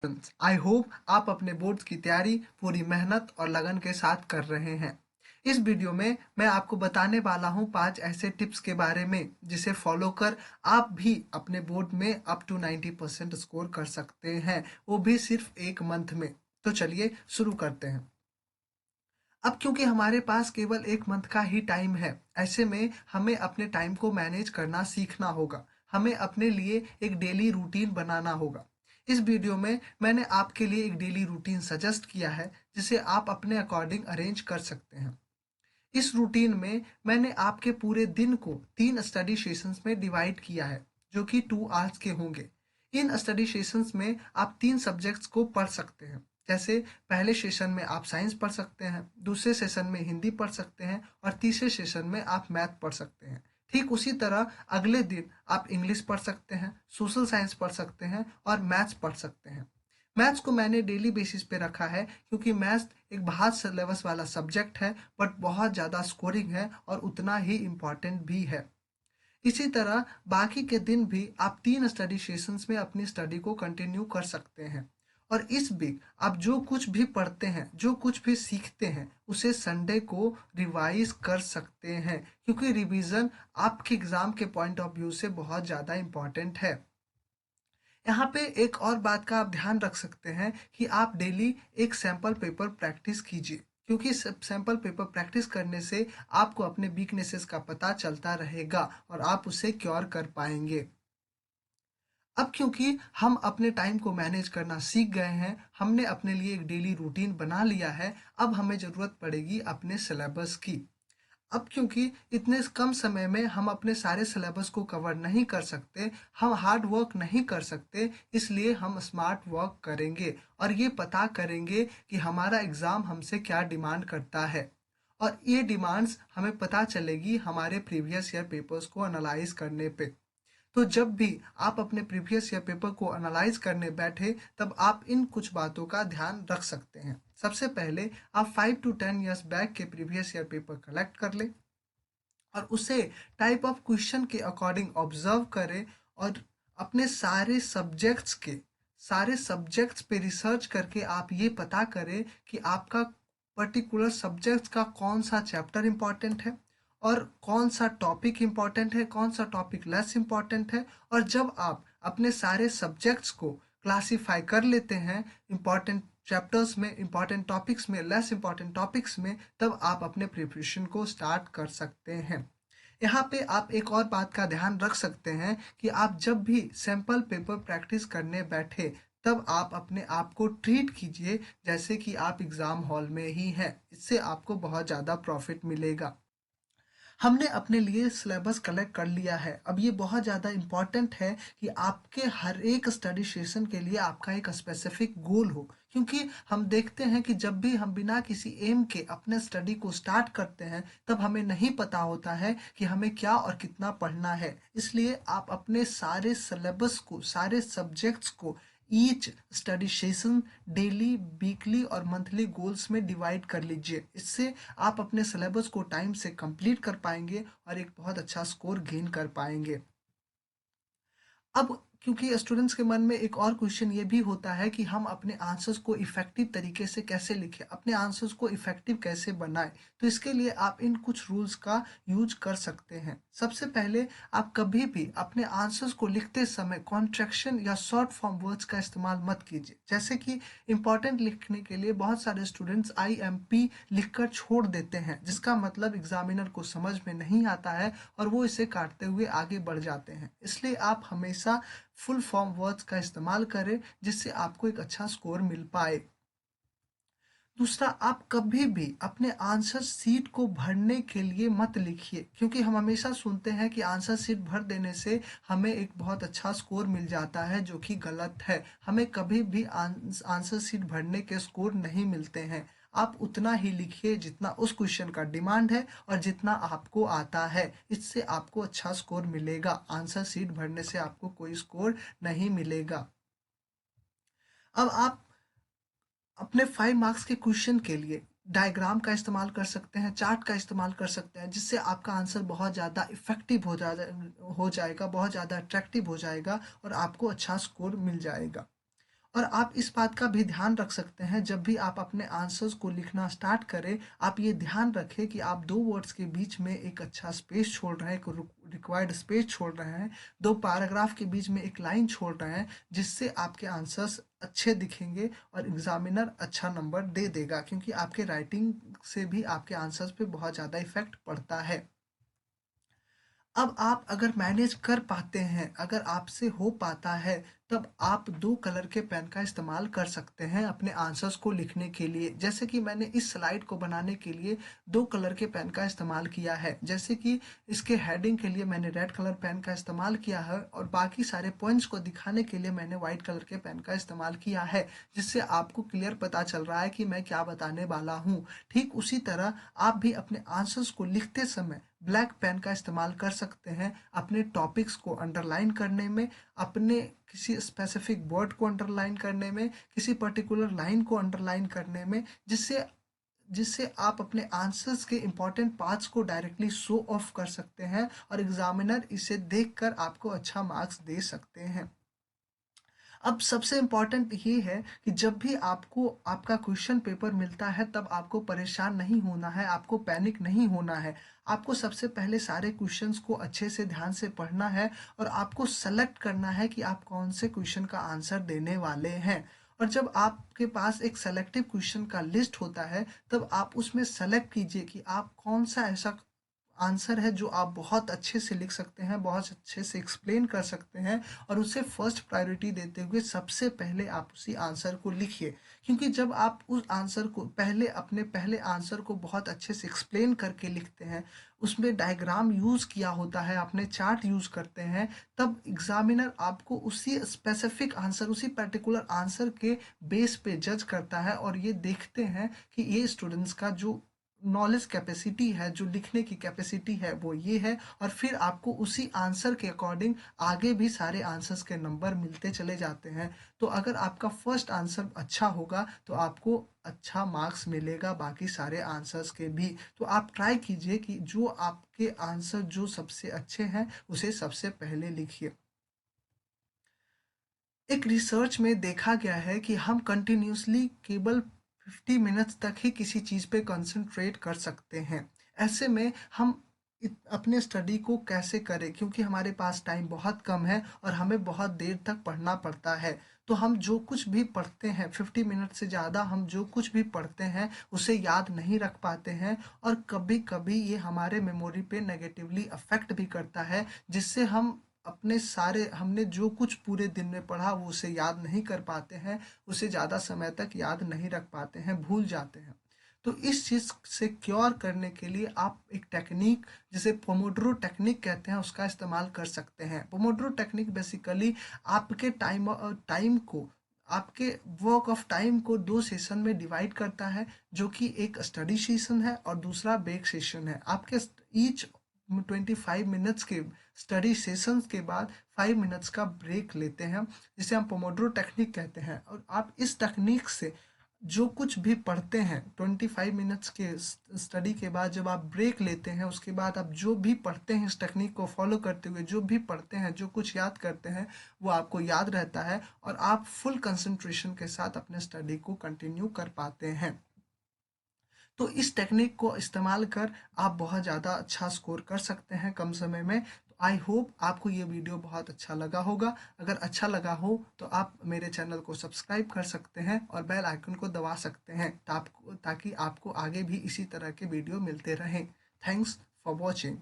I hope आप अपने boards की तैयारी पूरी मेहनत और लगन के साथ कर रहे हैं। इस वीडियो में मैं आपको बताने वाला हूं 5 ऐसे टिप्स के बारे में जिसे फॉलो कर आप भी अपने बोर्ड में अप टू 90% स्कोर कर सकते हैं, वो भी सिर्फ एक मंथ में। तो चलिए शुरू करते हैं। अब क्योंकि हमारे पास केवल एक मंथ का ही टाइम है, ऐसे में हमें अपने टाइम को मैनेज करना सीखना होगा। हमें अपने लिए एक डेली रूटीन बनाना होगा। इस वीडियो में मैंने आपके लिए एक डेली रूटीन सजेस्ट किया है जिसे आप अपने अकॉर्डिंग अरेंज कर सकते हैं। इस रूटीन में मैंने आपके पूरे दिन को 3 स्टडी सेशंस में डिवाइड किया है, जो कि 2 आवर्स के होंगे। इन स्टडी सेशंस में आप 3 सब्जेक्ट्स को पढ़ सकते हैं। जैसे पहले सेशन में आप साइंस पढ़ सकते हैं, दूसरे सेशन में हिंदी पढ़ सकते हैं और तीसरे सेशन में आप मैथ पढ़ सकते हैं। ठीक उसी तरह अगले दिन आप इंग्लिश पढ़ सकते हैं, सोशल साइंस पढ़ सकते हैं और मैथ्स पढ़ सकते हैं। मैथ्स को मैंने डेली बेसिस पे रखा है क्योंकि मैथ्स एक बहुत सिलेबस वाला सब्जेक्ट है, बट बहुत ज़्यादा स्कोरिंग है और उतना ही इम्पॉर्टेंट भी है। इसी तरह बाकी के दिन भी आप 3 स्टडी सेशंस में अपनी स्टडी को कंटिन्यू कर सकते हैं। और इस वीक आप जो कुछ भी पढ़ते हैं, जो कुछ भी सीखते हैं, उसे संडे को रिवाइज कर सकते हैं, क्योंकि रिवीजन आपके एग्ज़ाम के पॉइंट ऑफ व्यू से बहुत ज़्यादा इम्पॉर्टेंट है। यहाँ पे एक और बात का आप ध्यान रख सकते हैं कि आप डेली एक सैंपल पेपर प्रैक्टिस कीजिए, क्योंकि सैंपल पेपर प्रैक्टिस करने से आपको अपने वीकनेसेस का पता चलता रहेगा और आप उसे क्योर कर पाएंगे। अब क्योंकि हम अपने टाइम को मैनेज करना सीख गए हैं, हमने अपने लिए एक डेली रूटीन बना लिया है, अब हमें ज़रूरत पड़ेगी अपने सिलेबस की। अब क्योंकि इतने कम समय में हम अपने सारे सिलेबस को कवर नहीं कर सकते, हम हार्ड वर्क नहीं कर सकते, इसलिए हम स्मार्ट वर्क करेंगे और ये पता करेंगे कि हमारा एग्ज़ाम हमसे क्या डिमांड करता है। और ये डिमांड्स हमें पता चलेगी हमारे प्रीवियस ईयर पेपर्स को एनालाइज करने पे। तो जब भी आप अपने प्रीवियस ईयर पेपर को एनालाइज करने बैठे, तब आप इन कुछ बातों का ध्यान रख सकते हैं। सबसे पहले आप 5 to 10 ईयर्स बैक के प्रीवियस ईयर पेपर कलेक्ट कर लें और उसे टाइप ऑफ क्वेश्चन के अकॉर्डिंग ऑब्जर्व करें और अपने सारे सब्जेक्ट्स पे रिसर्च करके आप ये पता करें कि आपका पर्टिकुलर सब्जेक्ट्स का कौन सा चैप्टर इम्पॉर्टेंट है और कौन सा टॉपिक इम्पॉर्टेंट है, कौन सा टॉपिक लेस इम्पॉर्टेंट है। और जब आप अपने सारे सब्जेक्ट्स को क्लासीफाई कर लेते हैं इम्पॉर्टेंट चैप्टर्स में, इम्पॉर्टेंट टॉपिक्स में, लेस इम्पॉर्टेंट टॉपिक्स में, तब आप अपने प्रिपरेशन को स्टार्ट कर सकते हैं। यहाँ पे आप एक और बात का ध्यान रख सकते हैं कि आप जब भी सैंपल पेपर प्रैक्टिस करने बैठे, तब आप अपने आप को ट्रीट कीजिए जैसे कि आप एग्ज़ाम हॉल में ही हैं। इससे आपको बहुत ज़्यादा प्रॉफिट मिलेगा। हमने अपने लिए सिलेबस कलेक्ट कर लिया है। अब ये बहुत ज़्यादा इम्पॉर्टेंट है कि आपके हर एक स्टडी सेशन के लिए आपका एक स्पेसिफिक गोल हो, क्योंकि हम देखते हैं कि जब भी हम बिना किसी एम के अपने स्टडी को स्टार्ट करते हैं, तब हमें नहीं पता होता है कि हमें क्या और कितना पढ़ना है। इसलिए आप अपने सारे सिलेबस को, सारे सब्जेक्ट्स को each study session daily, weekly और मंथली गोल्स में डिवाइड कर लीजिए। इससे आप अपने सिलेबस को टाइम से कंप्लीट कर पाएंगे और एक बहुत अच्छा स्कोर गेन कर पाएंगे। अब क्योंकि स्टूडेंट्स के मन में एक और क्वेश्चन ये भी होता है कि हम अपने आंसर्स को इफ़ेक्टिव तरीके से कैसे लिखें, अपने आंसर्स को इफ़ेक्टिव कैसे बनाएं। तो इसके लिए आप इन कुछ रूल्स का यूज कर सकते हैं। सबसे पहले आप कभी भी अपने आंसर्स को लिखते समय कॉन्ट्रैक्शन या शॉर्ट फॉर्म वर्ड्स का इस्तेमाल मत कीजिए। जैसे कि इंपॉर्टेंट लिखने के लिए बहुत सारे स्टूडेंट्स IMP लिखकर छोड़ देते हैं, जिसका मतलब एग्जामिनर को समझ में नहीं आता है और वो इसे काटते हुए आगे बढ़ जाते हैं। इसलिए आप हमेशा फुल फॉर्म वर्ड्स का इस्तेमाल करें, जिससे आपको एक अच्छा स्कोर मिल पाए। दूसरा, आप कभी भी अपने आंसर सीट को भरने के लिए मत लिखिए, क्योंकि हम हमेशा सुनते हैं कि आंसर सीट भर देने से हमें एक बहुत अच्छा स्कोर मिल जाता है, जो कि गलत है। हमें कभी भी आंसर सीट भरने के स्कोर नहीं मिलते हैं। आप उतना ही लिखिए जितना उस क्वेश्चन का डिमांड है और जितना आपको आता है। इससे आपको अच्छा स्कोर मिलेगा। आंसर सीट भरने से आपको कोई स्कोर नहीं मिलेगा। अब आप अपने 5 मार्क्स के क्वेश्चन के लिए डायग्राम का इस्तेमाल कर सकते हैं, चार्ट का इस्तेमाल कर सकते हैं, जिससे आपका आंसर बहुत ज़्यादा इफेक्टिव हो जाएगा, बहुत ज़्यादा अट्रैक्टिव हो जाएगा और आपको अच्छा स्कोर मिल जाएगा। और आप इस बात का भी ध्यान रख सकते हैं, जब भी आप अपने आंसर्स को लिखना स्टार्ट करें, आप ये ध्यान रखें कि आप 2 वर्ड्स के बीच में एक अच्छा स्पेस छोड़ रहे हैं, एक रिक्वायर्ड स्पेस छोड़ रहे हैं, 2 पैराग्राफ के बीच में एक लाइन छोड़ रहे हैं, जिससे आपके आंसर्स अच्छे दिखेंगे और एग्ज़ामिनर अच्छा नंबर दे देगा, क्योंकि आपके राइटिंग से भी आपके आंसर्स पे बहुत ज़्यादा इफ़ेक्ट पड़ता है। अब आप अगर मैनेज कर पाते हैं, अगर आपसे हो पाता है, तब आप 2 कलर के पेन का इस्तेमाल कर सकते हैं अपने आंसर्स को लिखने के लिए। जैसे कि मैंने इस स्लाइड को बनाने के लिए 2 कलर के पेन का इस्तेमाल किया है। जैसे कि इसके हेडिंग के लिए मैंने रेड कलर पेन का इस्तेमाल किया है और बाकी सारे पॉइंट्स को दिखाने के लिए मैंने व्हाइट कलर के पेन का इस्तेमाल किया है, जिससे आपको क्लियर पता चल रहा है कि मैं क्या बताने वाला हूँ। ठीक उसी तरह आप भी अपने आंसर्स को लिखते समय ब्लैक पेन का इस्तेमाल कर सकते हैं अपने टॉपिक्स को अंडरलाइन करने में, अपने किसी स्पेसिफिक वर्ड को अंडरलाइन करने में, किसी पर्टिकुलर लाइन को अंडरलाइन करने में, जिससे जिससे आप अपने आंसर्स के इम्पॉर्टेंट पार्ट्स को डायरेक्टली शो ऑफ कर सकते हैं और एग्जामिनर इसे देखकर आपको अच्छा मार्क्स दे सकते हैं। अब सबसे इम्पॉर्टेंट ये है कि जब भी आपको आपका क्वेश्चन पेपर मिलता है, तब आपको परेशान नहीं होना है, आपको पैनिक नहीं होना है। आपको सबसे पहले सारे क्वेश्चंस को अच्छे से ध्यान से पढ़ना है और आपको सेलेक्ट करना है कि आप कौन से क्वेश्चन का आंसर देने वाले हैं। और जब आपके पास एक सेलेक्टिव क्वेश्चन का लिस्ट होता है, तब आप उसमें सेलेक्ट कीजिए कि आप कौन सा ऐसा आंसर है जो आप बहुत अच्छे से लिख सकते हैं, बहुत अच्छे से एक्सप्लेन कर सकते हैं, और उसे फर्स्ट प्रायोरिटी देते हुए सबसे पहले आप उसी आंसर को लिखिए। क्योंकि जब आप उस आंसर को अपने पहले आंसर को बहुत अच्छे से एक्सप्लेन करके लिखते हैं, उसमें डायग्राम यूज़ किया होता है, आपने चार्ट यूज़ करते हैं, तब एग्जामिनर आपको उसी स्पेसिफिक आंसर, उसी पर्टिकुलर आंसर के बेस पे जज करता है और ये देखते हैं कि ये स्टूडेंट्स का जो नॉलेज कैपेसिटी है, जो लिखने की कैपेसिटी है, वो ये है, और फिर आपको उसी आंसर के अकॉर्डिंग आगे भी सारे आंसर्स के नंबर मिलते चले जाते हैं। तो अगर आपका फर्स्ट आंसर अच्छा होगा, तो आपको अच्छा मार्क्स मिलेगा बाकी सारे आंसर्स के भी। तो आप ट्राई कीजिए कि जो आपके आंसर जो सबसे अच्छे हैं, उसे सबसे पहले लिखिए। एक रिसर्च में देखा गया है कि हम कंटिन्यूसली केवल 50 मिनट्स तक ही किसी चीज़ पे कंसंट्रेट कर सकते हैं। ऐसे में हम अपने स्टडी को कैसे करें, क्योंकि हमारे पास टाइम बहुत कम है और हमें बहुत देर तक पढ़ना पड़ता है। तो हम जो कुछ भी पढ़ते हैं, 50 मिनट से ज़्यादा हम जो कुछ भी पढ़ते हैं, उसे याद नहीं रख पाते हैं, और कभी कभी ये हमारे मेमोरी पे नेगेटिवली अफेक्ट भी करता है, जिससे हम अपने सारे हमने जो कुछ पूरे दिन में पढ़ा वो उसे याद नहीं कर पाते हैं, उसे ज़्यादा समय तक याद नहीं रख पाते हैं, भूल जाते हैं। तो इस चीज़ से क्योर करने के लिए आप एक टेक्निक, जिसे पोमोड्रो टेक्निक कहते हैं, उसका इस्तेमाल कर सकते हैं। पोमोड्रो टेक्निक बेसिकली आपके टाइम को, आपके वर्क ऑफ टाइम को 2 सेशन में डिवाइड करता है, जो कि एक स्टडी सेशन है और दूसरा ब्रेक सेशन है। आपके ईच 25 मिनट्स के स्टडी सेशंस के बाद 5 मिनट्स का ब्रेक लेते हैं, जिसे हम पोमोड्रो टेक्निक कहते हैं। और आप इस टेक्निक से जो कुछ भी पढ़ते हैं, 25 मिनट्स के स्टडी के बाद जब आप ब्रेक लेते हैं, उसके बाद आप जो भी पढ़ते हैं, इस टेक्निक को फॉलो करते हुए जो भी पढ़ते हैं, जो कुछ याद करते हैं, वो आपको याद रहता है और आप फुल कंसंट्रेशन के साथ अपने स्टडी को कंटिन्यू कर पाते हैं। तो इस टेक्निक को इस्तेमाल कर आप बहुत ज़्यादा अच्छा स्कोर कर सकते हैं कम समय में। तो आई होप आपको ये वीडियो बहुत अच्छा लगा होगा। अगर अच्छा लगा हो तो आप मेरे चैनल को सब्सक्राइब कर सकते हैं और बेल आइकन को दबा सकते हैं, ताकि आपको आगे भी इसी तरह के वीडियो मिलते रहें। Thanks for watching.